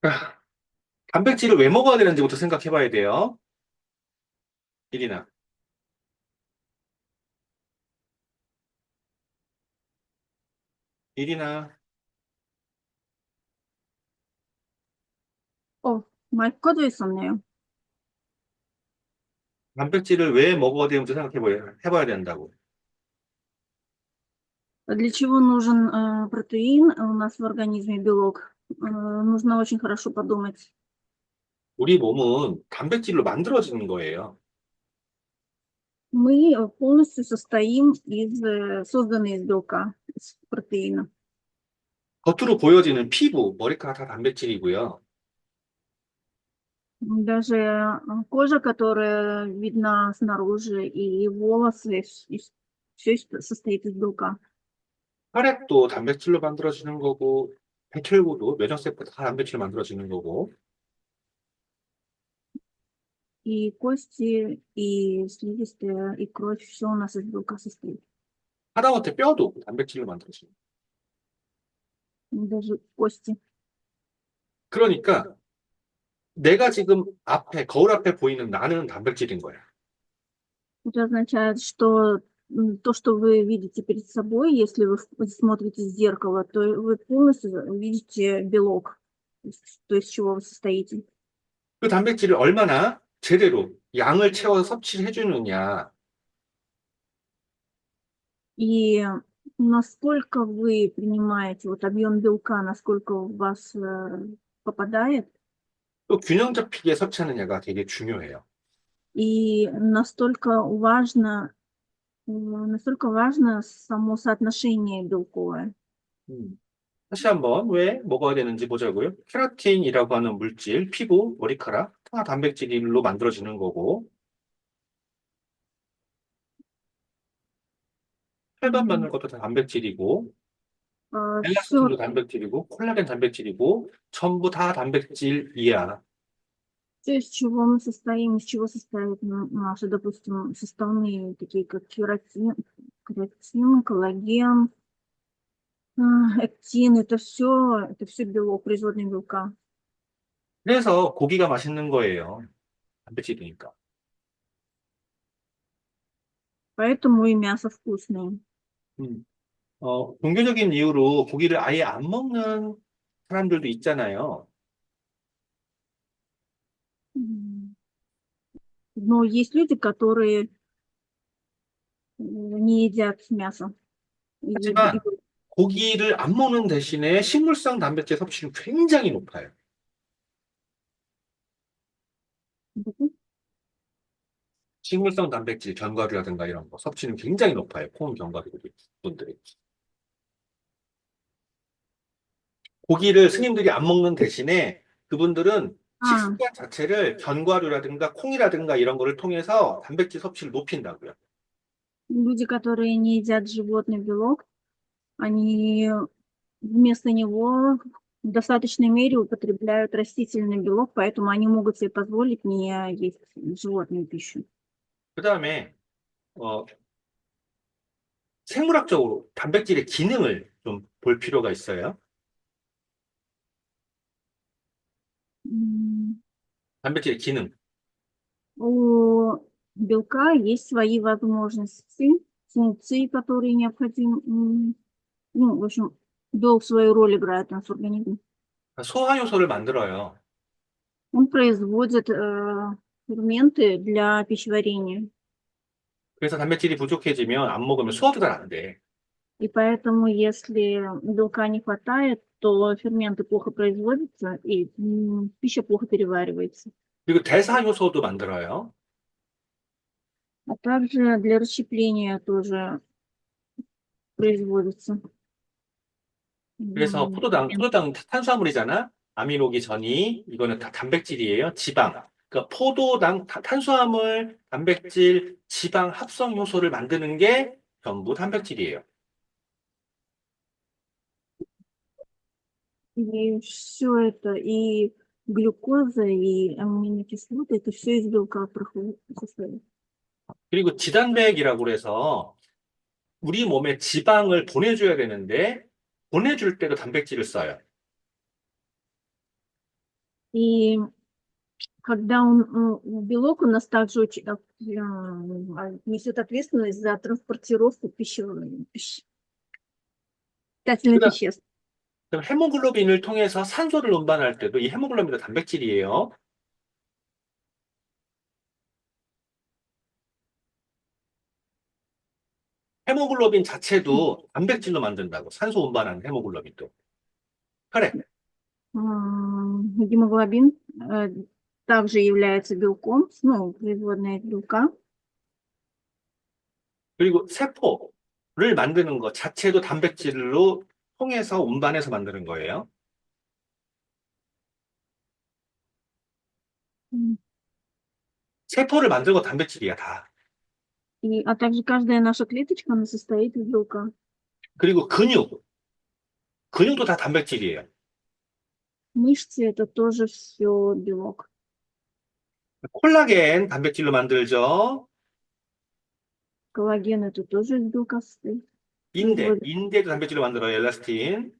아, 단백질을 왜 먹어야 되는지부터 생각해 봐야 돼요. 일이나. 일이나. 마이크 꺼져 있었네요. 단백질을 왜 먹어야 되는지 해봐야 된다고. Для чего нужен протеин у нас в организме, белок? Нужно очень хорошо подумать. 우리 몸은 단백질로 만들어지는 거예요. Мы полностью созданы из белка, из протеина. 겉으로 보여지는 피부, 머리카락 다 단백질이고요. Даже кожа, которая видна снаружи, и волосы, все состоит из белка. 혈액도 단백질로 만들어지는 거고, 백혈구도 면역세포 다 단백질로 만들어지는 거고, И кости, и слизистые, и кровь, все у нас из белка состоит. 하다못해 뼈도 단백질로 만들어지는 거예요. Даже кости. 그러니까 내가 지금 거울 앞에 보이는 나는 단백질인 거야. Это означает, что то, что вы видите перед собой, если вы смотрите в зеркало, то вы полностью видите белок, то есть из чего вы состоите. 그 단백질을 얼마나 제대로 양을 채워서 섭취를 해주느냐. И насколько вы принимаете вот объем белка, насколько у вас попадает, 또 균형 잡히게 섭취하느냐가 되게 중요해요. и настолько важно само соотношение белковое. 음. 다시 한번 왜 먹어야 되는지 보자고요. 케라틴이라고 하는 물질, 피부, 머리카락, 다 단백질로 만들어지는 거고, 혈관 만드는 것도 다 단백질이고, Все. 엘라스틴도 단백질이고, 콜라겐 단백질이고, 전부 다 단백질이야. Все, из чего мы состоим, из чего состоят наши, допустим, составные, такие как кератин, коллаген, эктин, это все белок, производные белка. 그래서 고기가 맛있는 거예요. 단백질이니까. Поэтому и мясо вкусное. 음. 종교적인 이유로 고기를 아예 안 먹는 사람들도 있잖아요. М. Но есть люди, которые не едят мясо. И 하지만 고기를 안 먹는 대신에 식물성 단백질 섭취는 굉장히 높아요. 식물성 단백질, 견과류라든가 이런 거 섭취는 굉장히 높아요. 콩, 견과류들이, 분들이. 고기를 스님들이 안 먹는 대신에 그분들은 а, 식습관 자체를 견과류라든가 콩이라든가 이런 거를 통해서 단백질 섭취를 높인다고요. люди, которые не едят животный белок, они вместо него в достаточной мере употребляют растительный белок, поэтому они могут себе позволить не есть животную пищу. 그 다음에 어, 생물학적으로 단백질의 기능을 좀 볼 필요가 있어요. М. 단백질의 기능. У белка есть свои возможности, функции, которые необходимы. Ну, в общем, белок свою роль играет у нас в организме. 소화 효소를 만들어요. Он производит ферменты для пищеварения. 그래서 단백질이 부족해지면 안 먹으면 소화도 잘 안 돼. И поэтому, если белка не хватает, то ферменты плохо производятся, и пища плохо переваривается. 그리고 대사 효소도 만들어요. А также для расщепления тоже производится. 그래서 Ферменты. 포도당 탄수화물이잖아. 아미노기 전이 이거는 다 단백질이에요. 지방. 그러니까 포도당 탄수화물, 단백질, 지방 합성 효소를 만드는 게 전부 단백질이에요. И все это, и глюкоза, и аминокислоты, это все из белка состоит. 그리고 지단백이라고 그래서 우리 몸에 지방을 보내줘야 되는데 보내줄 때도 단백질을 써요. И когда белок у нас также очень, несет ответственность за транспортировку питательных 그다음 веществ. 그럼 헤모글로빈을 통해서 산소를 운반할 때도 이 헤모글로빈도 단백질이에요. 헤모글로빈 자체도 단백질로 만든다고. 산소 운반하는 헤모글로빈도. 혈액. Гемоглобин также является белком, ну, производная от белка. 그리고 세포를 만드는 것 자체도 단백질로 통해서 운반해서 만드는 거예요. М. 세포를 만들고 단백질이야, 다. А также каждая наша клеточка, она состоит из белка. 그리고 근육도 다 단백질이에요. Мышцы это тоже все белок. 콜라겐 단백질로 만들죠. Коллаген это тоже из белка состоит. 인대, Производит. 인대도 단백질로 만들어요, 엘라스틴.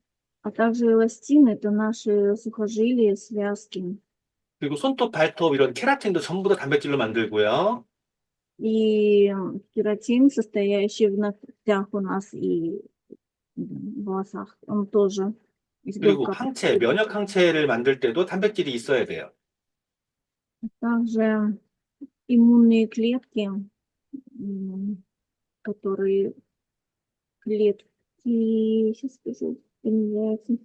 А также эластин это наши сухожилия, связки. 그리고 손톱, 발톱 이런 케라틴도 전부 다 단백질로 만들고요. И кератин, состоящий в ногтях у нас и в волосах, он тоже из 그리고 белка. 항체, 면역 항체를 만들 때도 단백질이 있어야 돼요. Также иммунные клетки, которые клетки, сейчас скажу, как называется,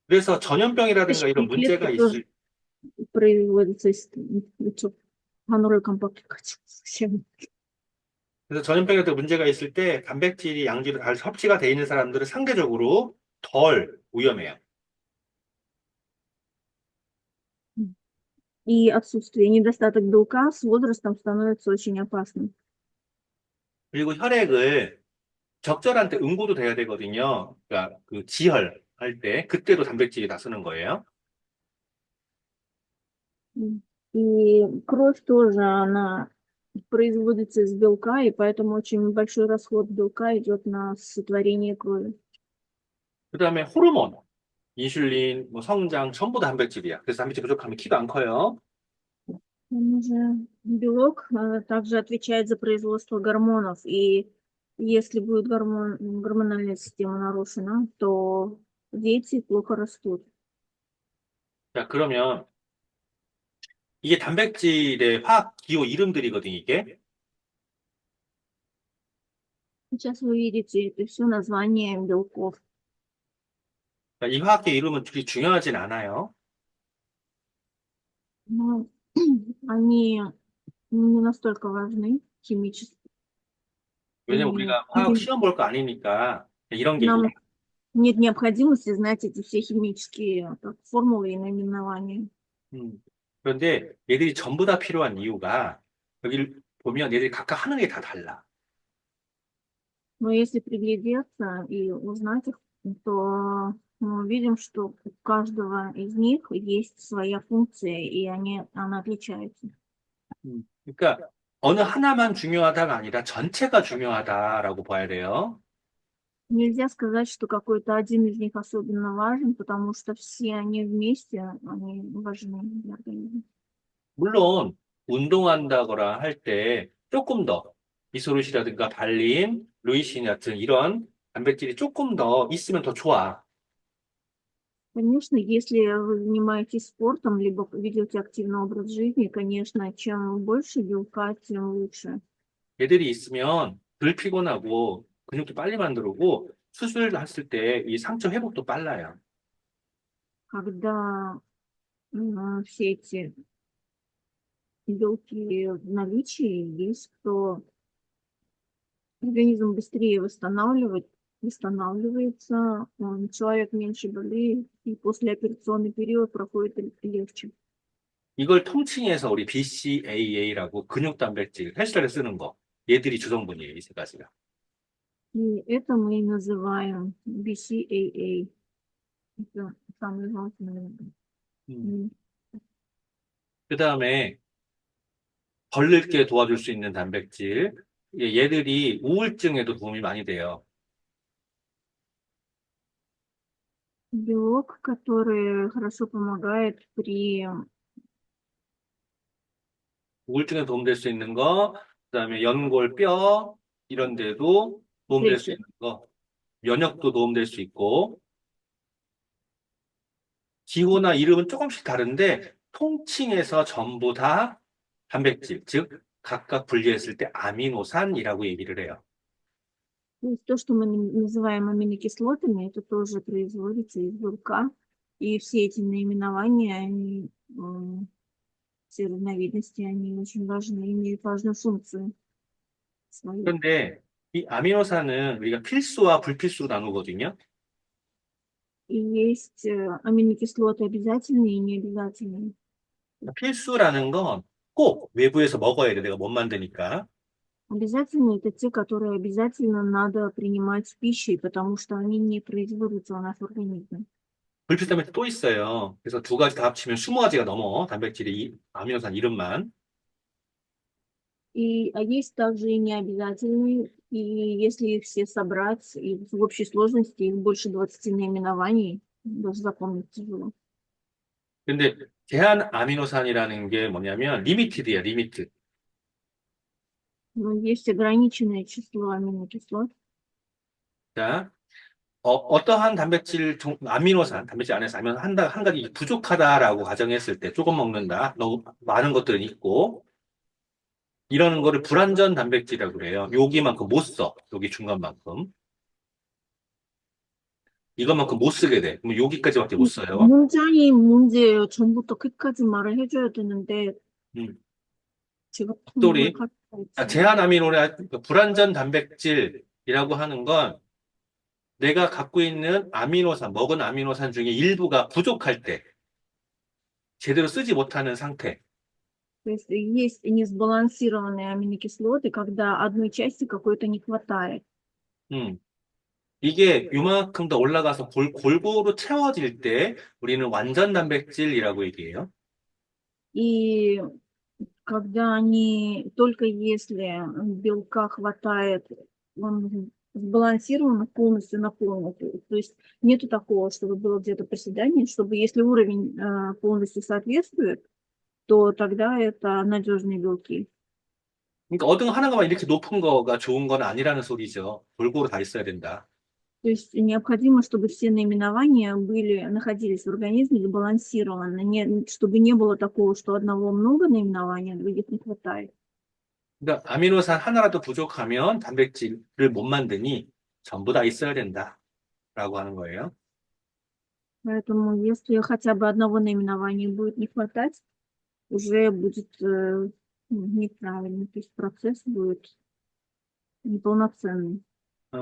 그래서 전염병이라든가 이런 клеточные клетки 문제가 тоже 있을, производятся из гонорой компактных совсем. 그래서 전염병이라든가 문제가 있을 때 단백질이 양질로 잘 섭취가 돼 있는 사람들은 상대적으로 덜 위험해요. И отсутствие, недостаток белка с возрастом становится очень опасным. 그리고 혈액을 적절한 때 응고도 돼야 되거든요. 그러니까 그 지혈할 때, 그때도 단백질이 다 쓰는 거예요. И кровь тоже, она производится из белка, и поэтому очень большой расход белка идет на сотворение крови. 그 다음에 호르몬, 인슐린, 뭐 성장, 전부 다 단백질이야. 그래서 단백질 부족하면 키도 안 커요. Он же белок также отвечает за производство гормонов, и если будет гормональная система нарушена, то дети плохо растут. 자, 그러면 이게 단백질의 화학 기호 이름들이거든요, 이게. Сейчас вы видите это все название белков. 그러니까 이 화학 기호 이름은 그리 중요하진 않아요. Но они не настолько важны химически. 왜냐면 И 우리가 화학 시험 볼 거 아니니까 이런 게 нам нет необходимости знать эти все химические формулы и наименования. 그런데 얘들이 전부 다 필요한 이유가 여기를 보면 얘들이 각각 하는 게 다 달라. Но если приглядеться и узнать их, то мы увидим, что у каждого из них есть своя функция, и она отличается. 그러니까 어느 하나만 중요하다가 아니라 전체가 중요하다라고 봐야 돼요. Нельзя сказать, что какой-то один из них особенно важен, потому что все они вместе, они важны для организма. 물론 운동한다거나 할 때 조금 더 이소루시라든가 발린, 루이신 같은 이런 단백질이 조금 더 있으면 더 좋아. Конечно, если вы занимаетесь спортом, либо ведете активный образ жизни, конечно, чем больше белка, тем лучше. 얘들이 있으면 덜 피곤하고 근육도 빨리 만들고 수술했을 때 이 상처 회복도 빨라요. Когда все эти белки в наличии есть, то организм быстрее восстанавливается, человек меньше болеет, и послеоперационный период проходит легче. 이걸 통칭해서 우리 BCAA라고 근육 단백질, 헬스장에 쓰는 거. 얘들이 주성분이에요, 이 세 가지가. И это мы называем BCAA. Это самый важный. 음. 그 다음에 덜 늙게 도와줄 수 있는 단백질. 얘들이 우울증에도 도움이 많이 돼요. белок, который хорошо помогает при 우울증에 도움될 수 있는 거, 그다음에 연골, 뼈 이런 데도 도움될 수 стрессе. 있는 거, 면역도 도움될 수 있고, 기호나 이름은 조금씩 다른데 통칭해서 전부 다 단백질, 즉 각각 분리했을 때 아미노산이라고 얘기를 해요. То есть то, что мы называем аминокислотами, это тоже производится из белка. И все эти наименования, они, все разновидности, они очень важны, имеют важную функцию свою. 그런데 이 아미노산은 우리가 필수와 불필수로 나누거든요. И есть аминокислоты обязательные и необязательные. 필수라는 건 꼭 외부에서 먹어야 돼. 내가 못 만드니까. Обязательные– это те, которые обязательно надо принимать с пищей, потому что они не производятся у нас в организме. 불필수하면 또 있어요. 그래서 두 가지 다 합치면 20가지가 넘어. 단백질의 아미노산 이름만. А есть также и необязательные, и если их все собрать, и в общей сложности их больше 20 наименований, даже запомнить тяжело. 근데 제한 아미노산이라는 게 뭐냐면 리미티드야, 리미트. Но есть ограниченное число аминокислот. 자, 어떠한 단백질, 아미노산, 단백질 안에서 한 가지 부족하다라고 가정했을 때 조금 먹는다. 너무 많은 것들은 있고, 이러는 거를 불완전 단백질이라고 그래요. 여기만큼 못 써. 여기 중간만큼. 이것만큼 못 쓰게 돼. 그럼 여기까지밖에 못 써요. 문장이 문제예요. 전부터 끝까지 말을 해줘야 되는데 음, 제가 통역을 스토리. 하고 있어요. 제한 아미노산, 불완전 단백질이라고 하는 건 내가 갖고 있는 아미노산, 먹은 아미노산 중에 일부가 부족할 때, 제대로 쓰지 못하는 상태. То есть несбалансированные аминокислоты, когда одной части какой-то не хватает. 음, 이게 요만큼 더 올라가서 골고루 채워질 때 우리는 완전 단백질이라고 얘기해요. И когда они, только если белка хватает, он сбалансирован полностью наполнен. То есть нету такого, чтобы было где-то проседание, чтобы если уровень полностью соответствует, то тогда это надежные белки. 그러니까 어떤 하나가 이렇게 높은 거가 좋은 건 아니라는 소리죠. 골고루 다 있어야 된다. То есть необходимо, чтобы все наименования находились в организме сбалансированно, чтобы не было такого, что одного много наименований, а других не хватает. 그러니까 아미노산 하나라도 부족하면 단백질을 못 만드니 전부 다 있어야 된다라고 하는 거예요. Поэтому если хотя бы одного наименования будет не хватать, уже будет неправильно, то есть процесс будет неполноценный.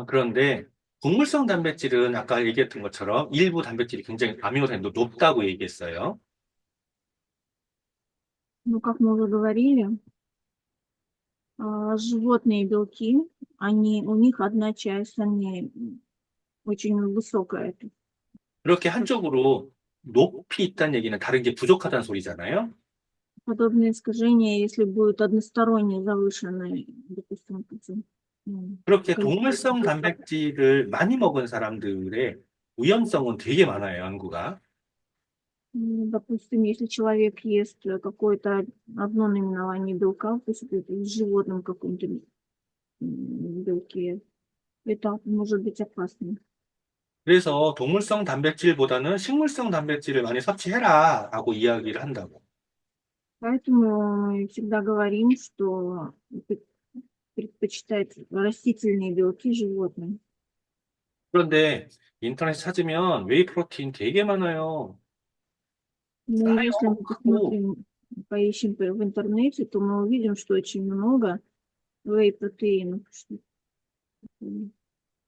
그런데 곡물성 단백질은 아까 얘기했던 것처럼 일부 단백질이 굉장히 아미노산이 높다고 얘기했어요. Ну, как мы уже говорили, животные белки, у них одна часть, они очень высокая. 그렇게 한쪽으로 높이 있다는 얘기는 다른 게 부족하다는 소리잖아요. Подобные искажения, если будут односторонне завышены, допустим, 그렇게 количество 동물성 белка, 단백질을 많이 먹은 사람들의 위험성은 되게 많아요, 연구가. допустим, если человек ест какое-то одно наименование белка, пусть это в животном каком-то белке, это может быть опасно. 그래서 동물성 단백질보다는 식물성 단백질을 많이 섭취해라라고 이야기를 한다고. Поэтому мы всегда говорим, что предпочитать растительные белки животным. 그런데 인터넷 찾으면 웨이 프로틴 되게 많아요. Но 싸요, если мы 크고. посмотрим, поищем в интернете, то мы увидим, что очень много whey-протеинов.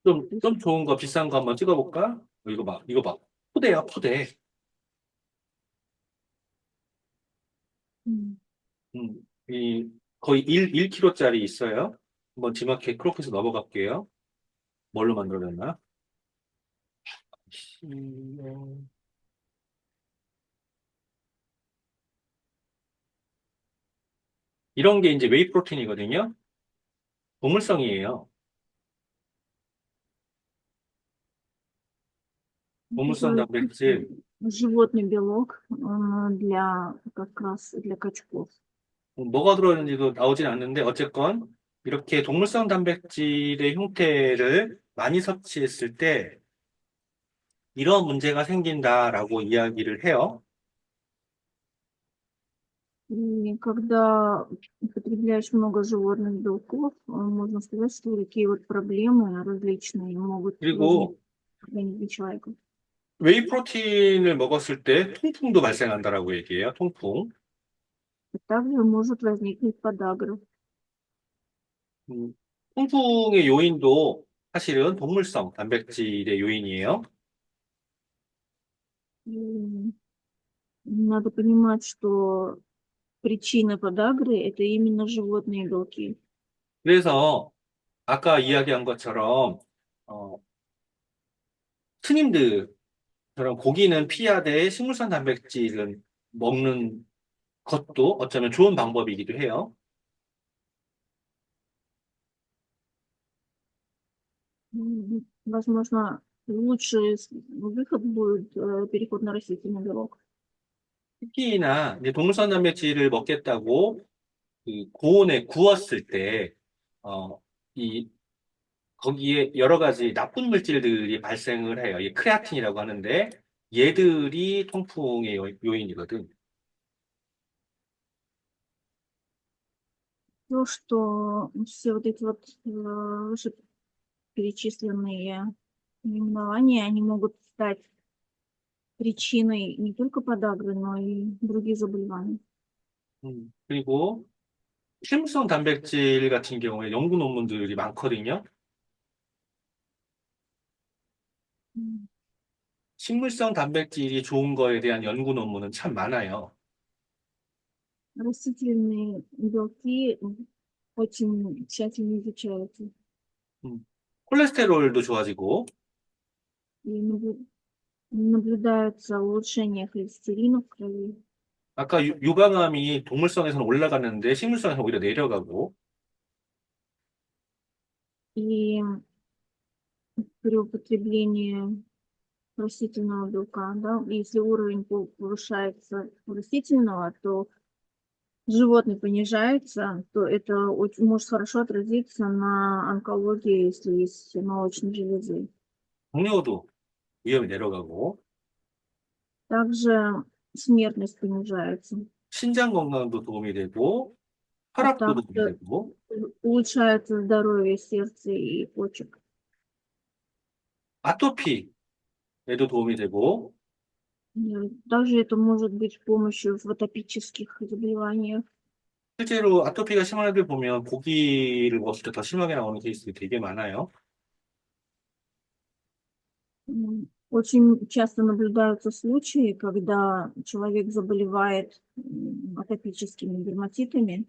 좀 좋은 거, 비싼 거 한번 찍어볼까? 이거 봐, 이거 봐. 포대야, 포대. М. 이 거의 1kg짜리 있어요. 한번 지마켓 크로켓에 넘어갈게요. 뭘로 만들어졌나? 이런 게 이제 웨이 프로틴이거든요. 동물성이에요. 동물성 Это 단백질. животный белок для как раз для качков. 뭐가 들어있는지도 나오진 않는데, 어쨌건, 이렇게 동물성 단백질의 형태를 많이 섭취했을 때, 이런 문제가 생긴다라고 이야기를 해요. И когда употребляешь много животных белков, можно сказать, что такие вот проблемы различные могут возникнуть 그리고 в организме человека. 웨이 프로틴을 먹었을 때 통풍도 발생한다라고 얘기해요. 통풍. И также может возникнуть подагра. 음, 통풍의 요인도 사실은 동물성 단백질의 요인이에요. И надо понимать, что причина подагры – это именно животные белки. 그래서 아까 이야기한 것처럼 어, 스님들처럼 고기는 피하되 식물성 단백질은 먹는 것도 어쩌면 좋은 방법이기도 해요. Возможно, лучший выход будет переход на растительный белок. 특히나 이제 동물성 단백질을 먹겠다고 그 고온에 구웠을 때 어, 이 거기에 여러 가지 나쁜 물질들이 발생을 해요. 이 크레아틴이라고 하는데 얘들이 통풍의 요인이거든. То, что все вот эти вот вышеперечисленные наименования, они могут стать причиной не только подагры, но и других заболеваний. 그리고 식물성 단백질 같은 경우에 연구 논문들이 많거든요. М, 식물성 단백질이 좋은 거에 대한 연구 논문은 참 많아요. Растительные белки очень тщательно изучаются. 음, 콜레스테롤도 좋아지고, И наблюдается улучшение холестерина в крови. 아까 유방암이 동물성에서는 올라갔는데 식물성에서는 오히려 не려가고, И при употреблении растительного белка, да, если уровень повышается у растительного, то животный понижается, то это может хорошо отразиться на онкологии, если есть молочные железы. 당뇨도 위험이 내려가고, Также смертность понижается, 신장 건강도 도움이 되고, а 혈압도 도움이 также 되고, улучшается здоровье сердца и почек. 아토피에도 도움이 되고, Также это может быть с помощью в атопических заболеваниях. 실제로 아토피가 심한 애들 보면 고기를 먹었을 때 더 심하게 나오는 케이스들이 되게 많아요. Очень часто наблюдаются случаи, когда человек заболевает атопическими дерматитами,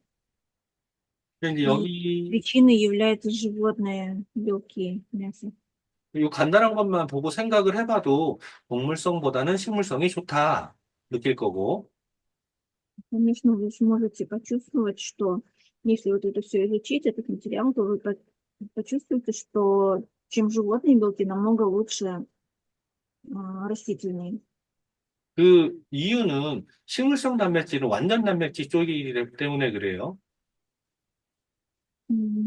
근데 이제 и 여기 причиной являются животные белки мяса. 이 간단한 것만 보고 생각을 해봐도 동물성보다는 식물성이 좋다 느낄 거고, Конечно, вы сможете почувствовать, что если вот это все изучить, этот материал, то вы почувствуете, что чем животные белки, намного лучше растительные. 그 이유는 식물성 단백질은 완전 단백질 쪽이기 때문에 그래요.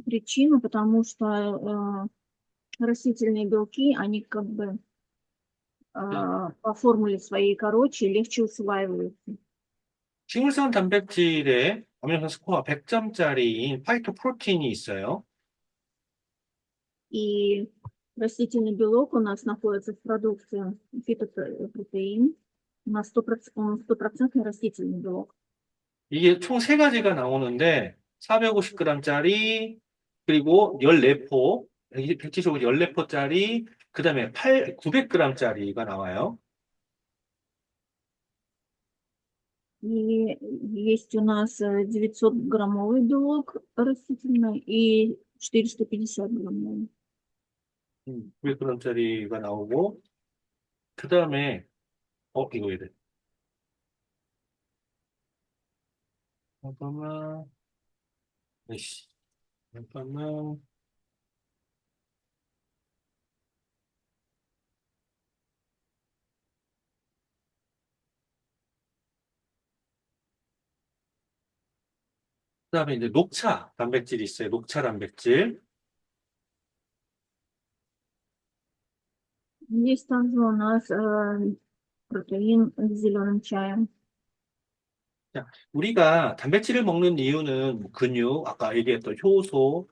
Причина, потому что растительные белки, они как бы по формуле своей короче, легче усваиваются. 식물성 단백질에 아미노산 스코어 100점짜리인 파이토프로틴이 있어요. И растительный белок у нас находится в продукции фитопротеин. У нас 100%, он стопроцентный растительный белок. 이게 총 세 가지가 나오는데 450g짜리 그리고 14포, 175, 14포짜리 그다음에 900g짜리가 나와요. И есть у нас 900-граммовый белок растительный и 450-граммовый. 900g짜리가 나오고 그다음에 이거 이래. 잠깐만. 에이씨. 잠깐만. 그다음에 이제 녹차 단백질이 있어요. 녹차 단백질. Есть также у нас протеин с зеленым чаем. 자, 우리가 단백질을 먹는 이유는 뭐 근육, 아까 얘기했던 효소,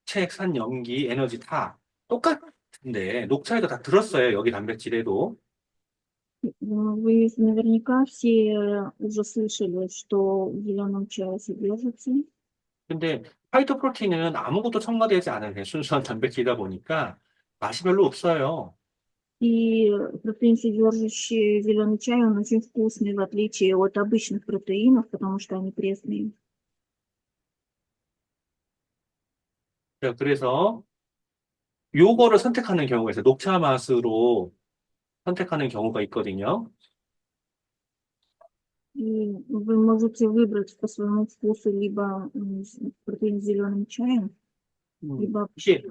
책, 산, 염기, 에너지 다 똑같은데 녹차에도 다 들었어요. 여기 단백질에도. Вы наверняка все уже слышали, что в зеленом чае содержится. 근데 파이토프로틴은 아무것도 첨가되지 않은 그냥 순수한 단백질이다 보니까 맛이 별로 없어요. И протеин, содержащий зеленый чай, он очень вкусный, в отличие от обычных протеинов, потому что они пресные. 자, 그래서 요거를 선택하는 경우가 있어요. 녹차 맛으로 선택하는 경우가 있거든요. И вы можете выбрать по своему вкусу либо протеин с зеленым чаем, либо 이게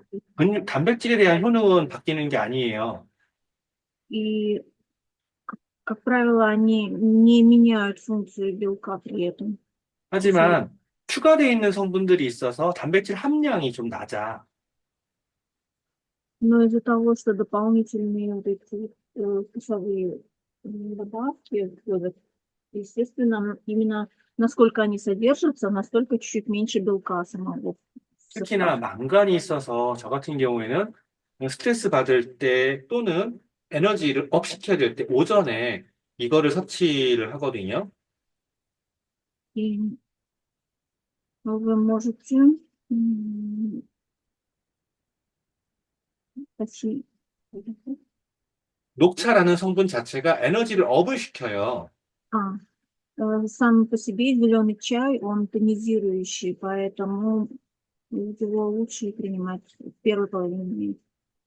단백질에 대한 효능은 바뀌는 게 아니에요. и, как правило, они не меняют функцию белка при этом. 하지만 추가되어 있는 성분들이 있어서 단백질 함량이 좀 낮아. Но из-за того, что дополнительные вот эти вкусовые добавки входят, естественно, именно насколько они содержатся, настолько чуть-чуть меньше белка самого в 특히나 составе. 망간이 있어서 저 같은 경우에는 스트레스 받을 때 또는 에너지를 업 시켜야 될 때 오전에 이거를 섭취를 하거든요. И вы можете почти- 녹차라는 성분 자체가 에너지를 업을 시켜요. А, сам по себе зеленый чай, он тонизирующий, поэтому его лучше принимать в первой половине дня.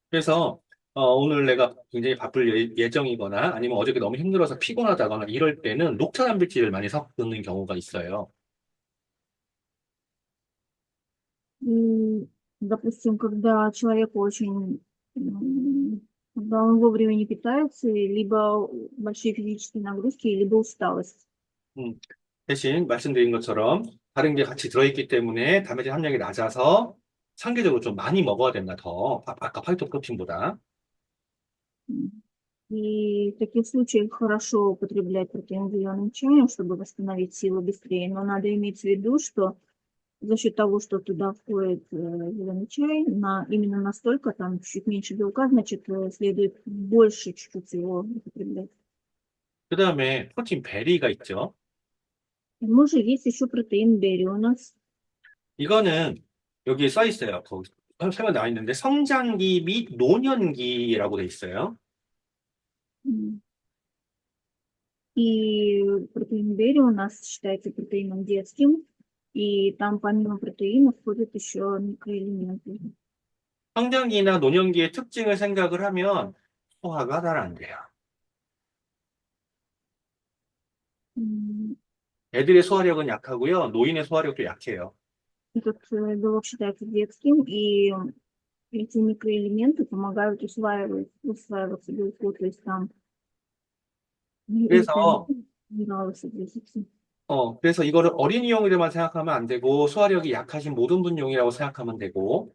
그래서 오늘 내가 굉장히 바쁠 예정이거나 아니면 어저께 너무 힘들어서 피곤하다거나 이럴 때는 녹차 단백질을 많이 섞는 경우가 있어요. И, допустим, когда человек очень, когда он вовремя не питается, либо большие физические нагрузки, либо усталость. 음, 대신 말씀드린 것처럼 다른 게 같이 들어있기 때문에 단백질 함량이 낮아서 상대적으로 좀 많이 먹어야 된다, 더. 아까 파이토프로틴보다. М. И в таких случаях хорошо употреблять протеин зеленым чаем, чтобы восстановить силы быстрее. Но надо иметь в виду, что за счет того, что туда входит зеленый чай, именно настолько, там чуть меньше белка, значит, следует больше чуть-чуть его употреблять. 그 다음에 프로틴 베리가 있죠. К тому же есть еще протеин берри у нас. 이거는 여기에 써 있어요. 거기 설명 나와 있는데 성장기 및 노년기라고 돼 있어요. М. И протеин берри у нас считается протеином детским, и там помимо протеина входят еще микроэлементы. 성장기나 노년기의 특징을 생각을 하면 소화가 잘 안 돼요. М. 애들의 소화력은 약하고요. 노인의 소화력도 약해요. Этот белок считается детским, и эти микроэлементы помогают усваиваться белку, то есть там 그래서 минералы содержатся. 그래서 이거를 어린이용으로만 생각하면 안 되고 소화력이 약하신 모든 분용이라고 생각하면 되고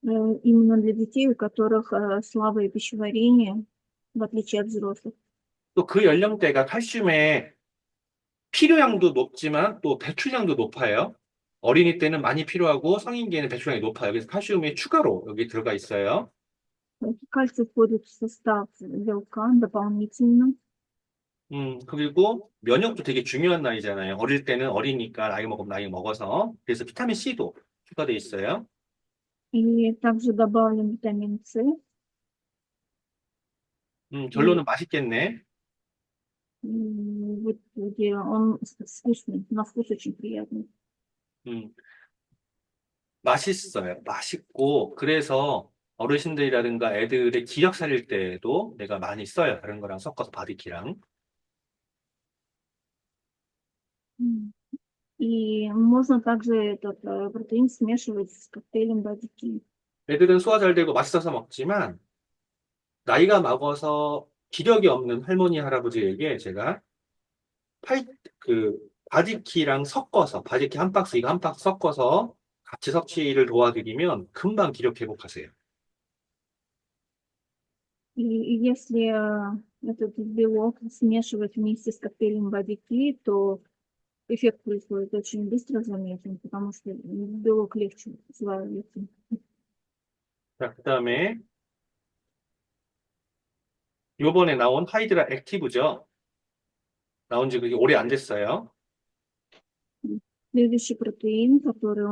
Именно для детей, у которых слабое пищеварение, в отличие от взрослых. 또 그 연령대가 칼슘의 필요량도 높지만 또 배출량도 높아요. 어린이 때는 많이 필요하고 성인기에는 배출량이 높아요. 그래서 칼슘이 추가로 여기 들어가 있어요. Кальций входит в состав белка дополнительно. 그리고 면역도 되게 중요한 나이잖아요. 어릴 때는 어리니까 나이 먹으면 나이 먹어서. 그래서 비타민 C도 추가돼 있어요. И также добавлен витамин С. И 결론은 맛있겠네. в итоге он вкусный, на вкус очень приятный. 음, 맛있어요. 맛있고, 그래서 어르신들이라든가 애들의 기력 살릴 때에도 내가 많이 써요. 다른 거랑 섞어서 바비키랑. М. И можно также этот протеин смешивать с коктейлем бадики. 애들은 소화 잘 되고 맛있어서 먹지만, 나이가 먹어서 기력이 없는 할머니, 할아버지에게 제가 그 바디키랑 섞어서 바디키 한 박스 이거 한 박스 섞어서 같이 섭취를 도와드리면 금방 기력 회복하세요. И если этот белок смешивать вместе с коктейлем Body то эффект происходит очень быстро заметен, потому что белок легче усваивается. 자, 그다음에 요번에 나온 하이드라 액티브죠. 나온 지 그게 오래 안 됐어요. Следующий протеин, который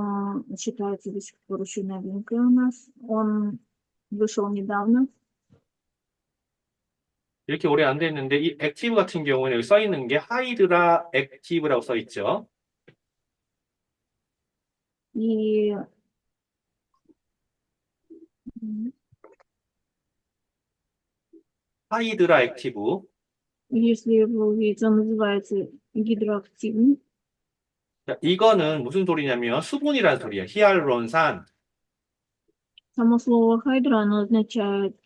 считается до сих пор еще новинкой у нас, он вышел недавно. 이렇게 오래 안 됐는데 이 액티브 같은 경우는 여기 써 있는 게 하이드라 액티브라고 써 있죠. И 하이드라 액티브. если вы увидите, он называется гидроактивный. 자, 이거는 무슨 소리냐면 수분이라는 소리예요. 히알루론산. Само слово хайдра, оно означает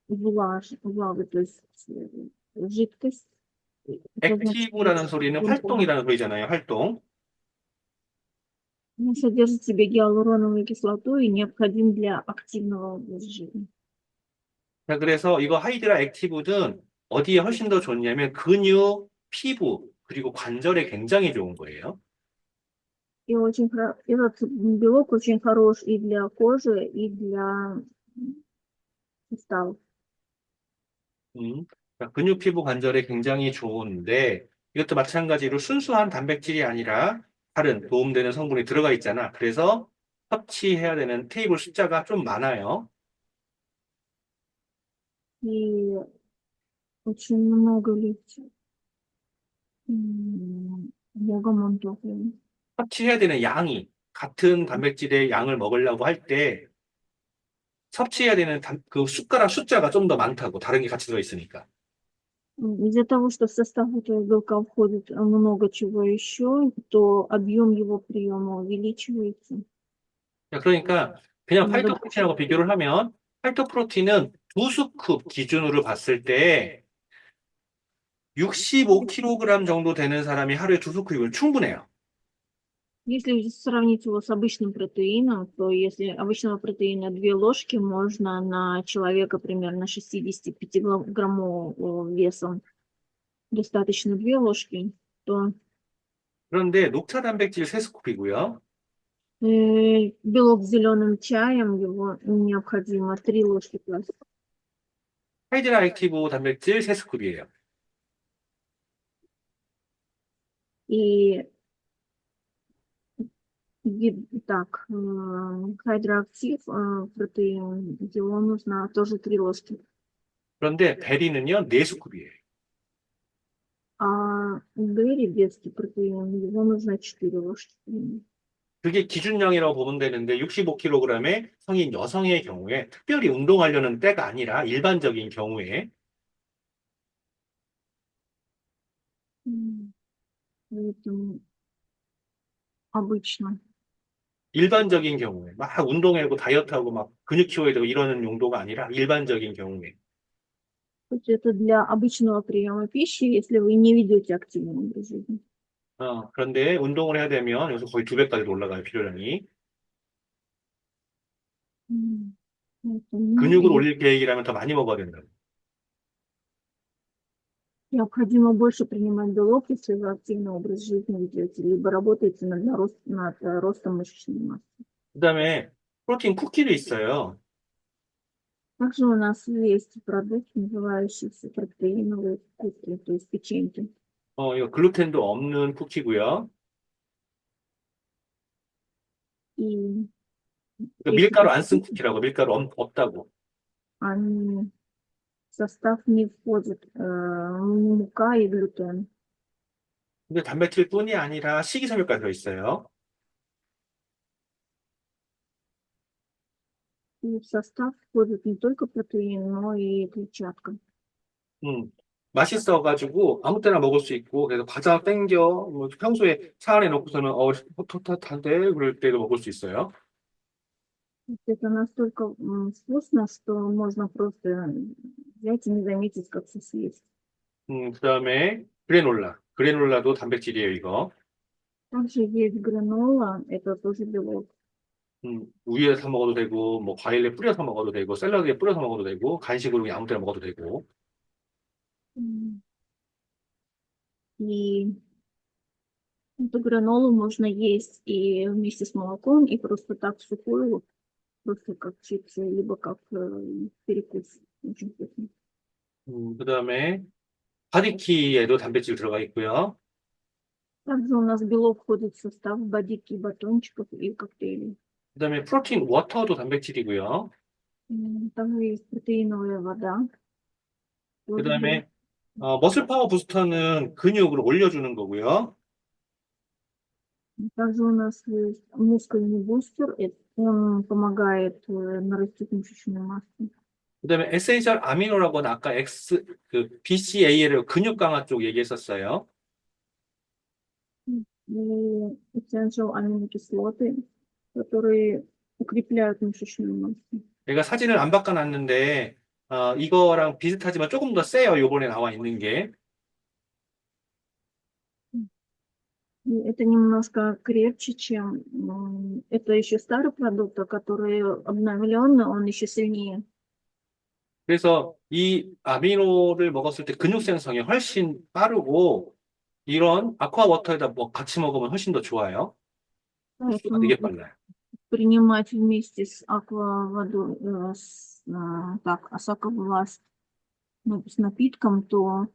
влагу, то есть жидкость. Это значит, 액티브라는 소리는 활동이라는 소리잖아요. 활동. он содержит в себе гиалуроновую кислоту и необходим для активного образа жизни. 자, 그래서 이거 하이드라 액티브는 어디에 훨씬 더 좋냐면 근육, 피부, 그리고 관절에 굉장히 좋은 거예요. И этот белок очень хорош и для кожи, и для суставов. 자, 근육, 피부, 관절에 굉장히 좋은데 이것도 마찬가지로 순수한 단백질이 아니라 다른 도움되는 성분이 들어가 있잖아. 그래서 섭취해야 되는 테이블 숫자가 좀 많아요. И очень много лечит. много монтов. 섭취해야 되는 양이 같은 단백질의 양을 먹으려고 할 때 섭취해야 되는 그 숟가락 숫자가 좀 더 많다고 다른 게 같이 들어있으니까. Из-за того, что в состав этого белка входит много чего еще, то объем его приема увеличивается. 자, 그러니까 그냥 Надо 팔토프로틴하고 비교를 하면 팔토프로틴은 두 스쿱 기준으로 봤을 때 65kg 정도 되는 사람이 하루에 두 스쿱이면 충분해요. Если сравнить его с обычным протеином, то если обычного протеина 2 ложки, можно на человека примерно 65-граммового весом достаточно 2 ложки, то 그런데 녹차 단백질 3스쿱이고요. белок с зеленым чаем, его необходимо 3 ложки пластика. 하이드라 액티브 단백질 3스쿱이에요. И так, хайдроактив, протеин, его нужно тоже 3 ложки. 그런데 베리는요, 4스쿱이에요. А берри, детский протеин, его нужно 4 ложки. 그게 기준량이라고 보면 되는데 65kg의 성인 여성의 경우에 특별히 운동하려는 때가 아니라 일반적인 경우에 Поэтому обычно. 일반적인 경우에 막 운동하고 다이어트하고 막 근육 키워야 되고 이러는 용도가 아니라 일반적인 경우에 То есть это для обычного приема пищи, если вы не ведете активный образ жизни. 그런데 운동을 해야 되면 여기서 거의 2배까지 올라가요, 필요량이. Поэтому 근육을 올릴 계획이라면 더 많이 먹어야 된다. необходимо больше принимать белок, если вы активный образ жизни ведете, либо работаете над ростом мышечной массы. 그다음에 프로틴 쿠키도 있어요. Также у нас есть продукт, называющийся протеиновые куски, то есть печеньки. 이거 글루텐도 없는 쿠키고요. И 그러니까 эти 밀가루 안 쓴 куски, 쿠키라고, 밀가루 없다고. они в состав не входят мука и глютен. 근데 단백질뿐이 아니라 식이섬유가 들어있어요. И в состав входит не только протеин, но и клетчатка. 맛있어가지고 아무 때나 먹을 수 있고, 그래서 과자 땡겨, 뭐 평소에 차 안에 놓고서는, 헛헛한데, 그럴 때도 먹을 수 있어요. То есть это настолько вкусно, что можно просто взять и не заметить, как все съесть. 그 다음에 그래놀라. 그래놀라도 단백질이에요, 이거. Также есть гранола, это тоже белок. 우유에 사 먹어도 되고, 뭐, 과일에 뿌려서 먹어도 되고, 샐러드에 뿌려서 먹어도 되고, 간식으로 그냥 아무 데나 먹어도 되고. М. И эту гранолу можно есть и вместе с молоком, и просто так сухую, просто как чипсы, либо как перекус. Очень вкусно. 그 다음에, 바디키에도 단백질 들어가 있고요. Также у нас белок входит в состав бодики, батончиков и коктейлей. 그 다음에 프로틴 워터도 단백질이고요. Также есть протеиновая вода, 그 тоже белок. 다음에, 머슬 파워 부스터는 근육을 올려주는 거고요. Также у нас есть мускульный бустер, он помогает нарастить мышечную массу. 그 다음에 에센셜 아미노라고는 아까 BCAA를 근육 강화 쪽 얘기했었어요. И essential аминокислоты, которые укрепляют мышечную массу. 제가 사진을 안 바꿔놨는데, 이거랑 비슷하지만 조금 더 세요. 요번에 나와 있는 게. И это немножко крепче, чем это еще старый продукт, а который обновленный, он еще сильнее. 그래서 이 아미노를 먹었을 때 근육 생성이 훨씬 빠르고, 이런 아쿠아워터에다 뭐 같이 먹으면 훨씬 더 좋아요. 흡수가 Поэтому 되게 빨라요. принимать вместе с акваводой, так, асакобласт, ну, с напитком, то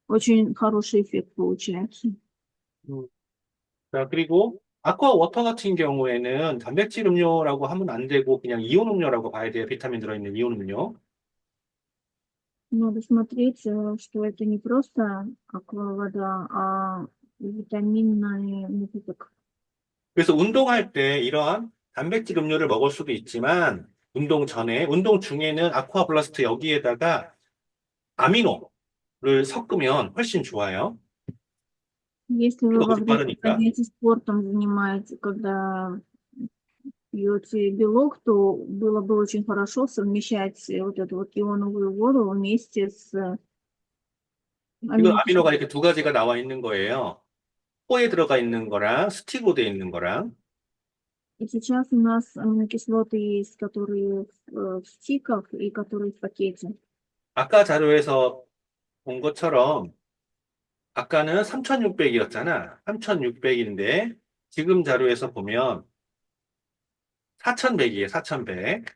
очень хороший эффект получается. 음, 자, 그리고 아쿠아워터 같은 경우에는 단백질 음료라고 하면 안 되고 그냥 이온 음료라고 봐야 돼요. 비타민 들어있는 이온 음료. Надо смотреть, что это не просто аквавода, а витаминный напиток. 그래서 운동할 때 이러한 단백질 음료를 먹을 수도 있지만 운동 전에, 운동 중에는 아쿠아블라스트 여기에다가 아미노를 섞으면 훨씬 좋아요. Если вы 속도가 во 훨씬 время 빠르니까. занятий спортом занимаетесь, когда пьете белок, то было бы очень хорошо совмещать вот эту вот ионовую воду вместе с 지금 아미노가 аминокислотами. 이렇게 두 가지가 나와 있는 거예요. 포에 들어가 있는 거랑 스틱으로 되어 있는 거랑. И сейчас у нас аминокислоты есть, которые в стиках и которые в пакете. 아까 자료에서 본 것처럼 아까는 3600이었잖아. 3600인데 지금 자료에서 보면 4100이에요. 4100.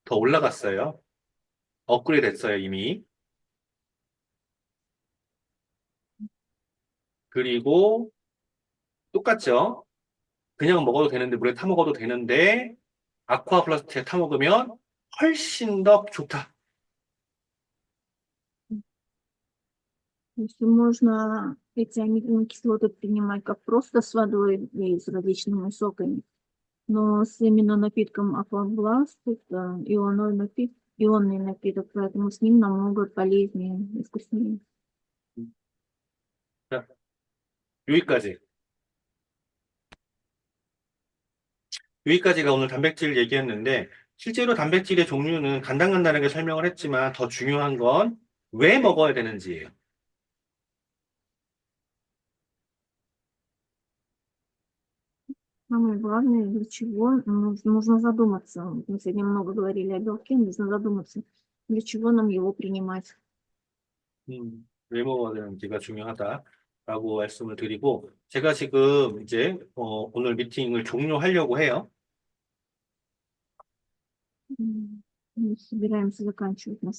더 올라갔어요. 업그레이드 됐어요, 이미. 그리고 똑같죠? 그냥 먹어도 되는데, 물에 타 먹어도 되는데, 아쿠아 플라스틱에 타 먹으면 훨씬 더 좋다. То есть можно эти аминокислоты принимать как просто с водой и с различными соками, но с именно напитком Аквабласт, это ионный напиток, поэтому с ним намного полезнее и вкуснее. 자, 여기까지. 여기까지가 오늘 단백질 얘기했는데, 실제로 단백질의 종류는 간단간단하게 설명을 했지만, 더 중요한 건 왜 먹어야 되는지예요. Самое главное, для чего нужно задуматься. Мы сегодня много говорили о белке, нужно задуматься, для чего нам его принимать. 왜 먹어야 되는지가 중요하다라고 말씀을 드리고, 제가 지금 이제 오늘 미팅을 종료하려고 해요. Мы собираемся заканчивать наш